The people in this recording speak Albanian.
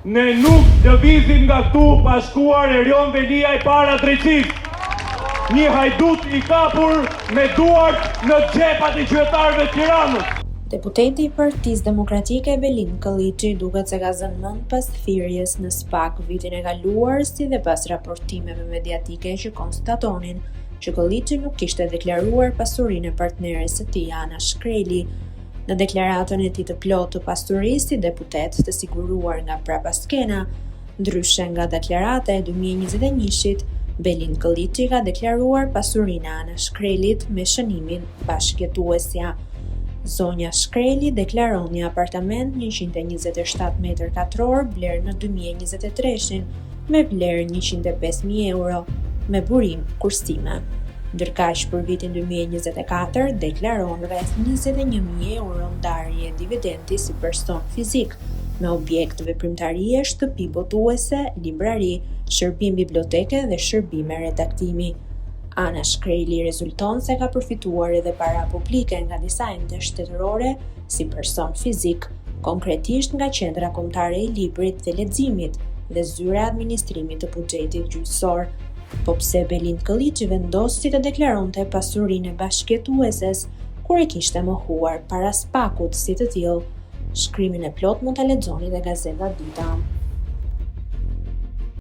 Ne nuk lëvizim nga këtu pa shkuar Erion Velia i para drejtësisë. Një hajdut i kapur me duart në xhepat e qytetarëve të Tiranës. Deputeti i Partisë Demokratike Belin Kolliçi duket se ka zënë mend pas thirrjes në SPAK vitin e kaluar, si dhe pas raportimeve mediatike që konstatonin që Kolliçi nuk kishte deklaruar pasurinë e partneres së tij Ana Shkreli. Në deklaratën e tij të plotë të pasurisë si deputet të siguruar nga prapaskena, ndryshe nga deklarata e 2021-shit, Belin Kolliçi ka deklaruar pasurinë e Ana Shkrelit me shënimin bashkëjetuesja. Zonja Shkreli deklaron një apartament 127 m2 bler në 2023 me vlerë 105.000 euro, me burim kursime. Ndërkaq për vitin 2024 deklaron rreth 21.000 euro ndarje dividendi si person fizik, me objekt veprimtarie, shtëpi botuese, librari, shërbim biblioteke dhe shërbime redaktimi. Ana Shkreli rezulton se ka përfituar edhe para publike nga disa ende shtetërore si person fizik, konkretisht nga Qendra Kombëtare e Librit dhe Leximit dhe Zyra e Administrimit të Buxhetit Gjyqësor. Po pse Belin Kolliçi vendosi të deklaronte pasurinë e bashkëjetueses kur e kishte mohuar para SPAK-ut si të tillë? Shkrimin e plot mund ta lexoni te Gazeta Dita.